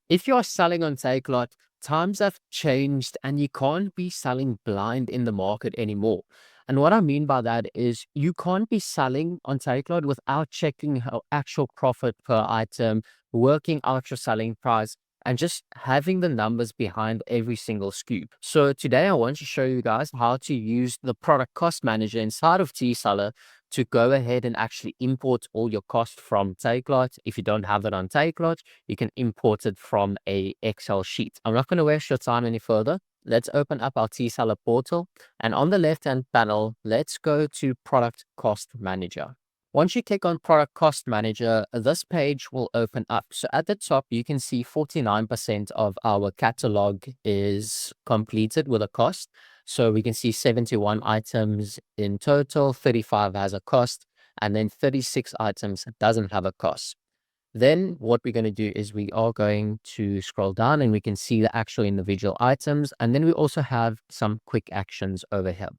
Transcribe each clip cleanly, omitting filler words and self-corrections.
If you are selling on Takealot, times have changed and you can't be selling blind in the market anymore. And what I mean by that is you can't be selling on Takealot without checking how actual profit per item, working out your selling price, and just having the numbers behind every single scoop. So today I want to show you guys how to use the product cost manager inside of TSeller to go ahead and actually import all your cost from Takealot. If you don't have it on Takealot, you can import it from a Excel sheet. I'm not going to waste your time any further. Let's open up our TSeller portal, and on the left-hand panel, let's go to Product Cost Manager. Once you click on Product Cost Manager, this page will open up. So at the top, you can see 49% of our catalog is completed with a cost. So we can see 71 items in total, 35 has a cost, and then 36 items doesn't have a cost. Then what we're going to do is we are going to scroll down and we can see the actual individual items. And then we also have some quick actions over here.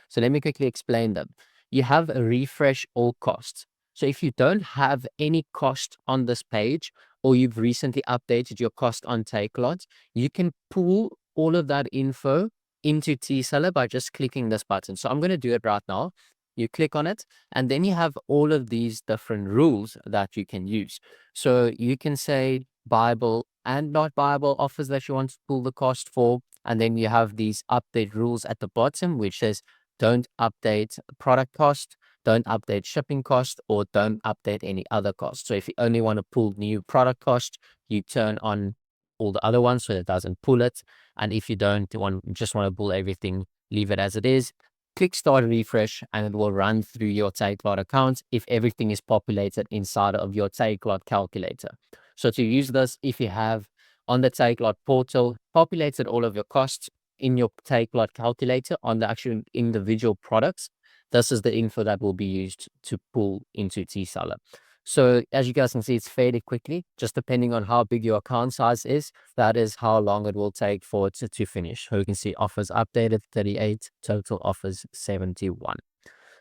So let me quickly explain them. You have a refresh all costs. So if you don't have any cost on this page, or you've recently updated your cost on Takealot, you can pull all of that info into TSeller by just clicking this button. So I'm going to do it right now. You click on it, and then you have all of these different rules that you can use. So you can say buyable and not buyable offers that you want to pull the cost for. And then you have these update rules at the bottom, which says don't update product cost, don't update shipping cost, or don't update any other cost. So if you only want to pull new product cost, you turn on all the other ones so it doesn't pull it. And if you don't just want to pull everything, leave it as it is. Click start refresh and it will run through your Takealot account if everything is populated inside of your Takealot calculator. So to use this, if you have on the Takealot portal, populated all of your costs in your Takealot calculator on the actual individual products, this is the info that will be used to pull into TSeller. So as you guys can see, it's fairly quickly, just depending on how big your account size is. That is how long it will take for it to finish. So you can see offers updated 38, total offers 71.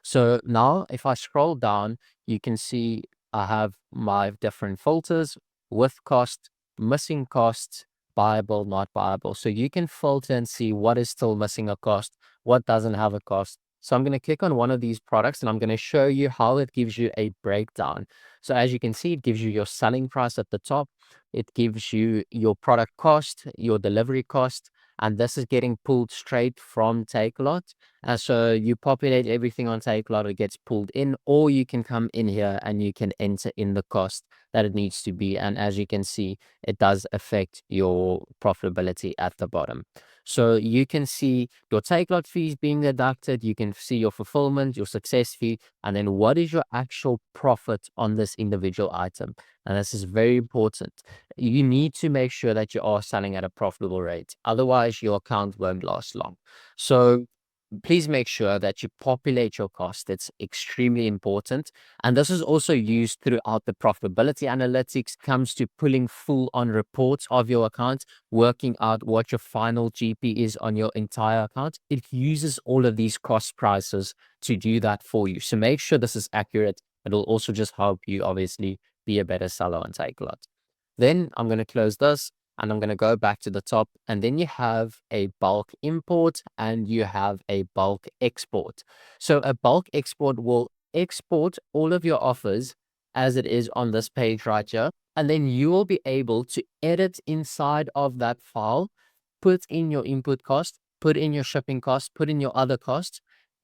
So now if I scroll down, you can see I have my different filters with cost, missing costs, buyable, not buyable. So you can filter and see what is still missing a cost, what doesn't have a cost. So I'm going to click on one of these products and I'm going to show you how it gives you a breakdown. So as you can see, it gives you your selling price at the top. It gives you your product cost, your delivery cost, and this is getting pulled straight from Takealot. And so you populate everything on Takealot, it gets pulled in, or you can come in here and you can enter in the cost that it needs to be. And as you can see, it does affect your profitability at the bottom. So you can see your Takealot fees being deducted, you can see your fulfillment, your success fee, and then what is your actual profit on this individual item. And this is very important. You need to make sure that you are selling at a profitable rate. Otherwise, your account won't last long. So please make sure that you populate your cost. It's extremely important. And this is also used throughout the profitability analytics, comes to pulling full on reports of your account, working out what your final GP is on your entire account. It uses all of these cost prices to do that for you. So make sure this is accurate. It'll also just help you obviously be a better seller on Takealot. Then I'm going to close this and I'm going to go back to the top, and then you have a bulk import and you have a bulk export. So a bulk export will export all of your offers as it is on this page right here, and then you will be able to edit inside of that file, put in your input cost, put in your shipping cost, put in your other costs,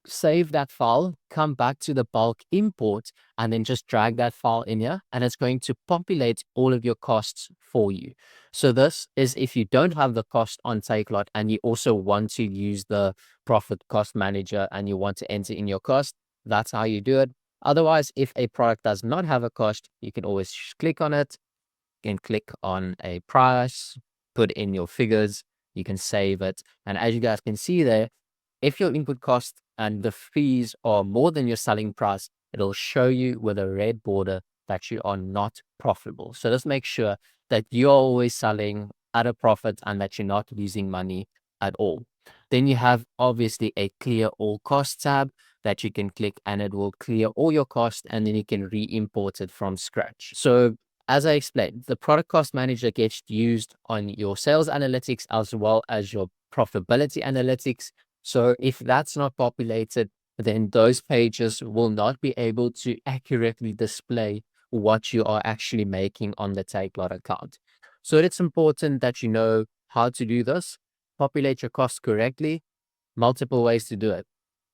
save that file, come back to the bulk import, and then just drag that file in here, and it's going to populate all of your costs for you. So this is if you don't have the cost on Takealot and you also want to use the profit cost manager and you want to enter in your cost, that's how you do it. Otherwise, if a product does not have a cost, you can always click on it. You can click on a price, put in your figures, you can save it. And as you guys can see there, if your input cost and the fees are more than your selling price, it'll show you with a red border that you are not profitable. So just make sure that you're always selling at a profit and that you're not losing money at all. Then you have obviously a clear all costs tab that you can click and it will clear all your costs, and then you can re-import it from scratch. So As I explained, the product cost manager gets used on your sales analytics as well as your profitability analytics. So if that's not populated, then those pages will not be able to accurately display what you are actually making on the Takealot account. So it's important that you know how to do this, populate your costs correctly, multiple ways to do it.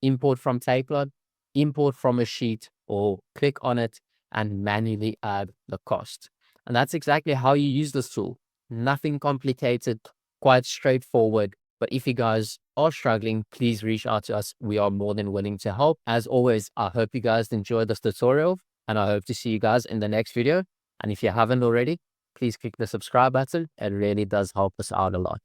Import from Takealot, import from a sheet, or click on it and manually add the cost. And that's exactly how you use this tool. Nothing complicated, quite straightforward. But if you guys are struggling, please reach out to us. We are more than willing to help. As always, I hope you guys enjoyed this tutorial and I hope to see you guys in the next video. And if you haven't already, please click the subscribe button. It really does help us out a lot.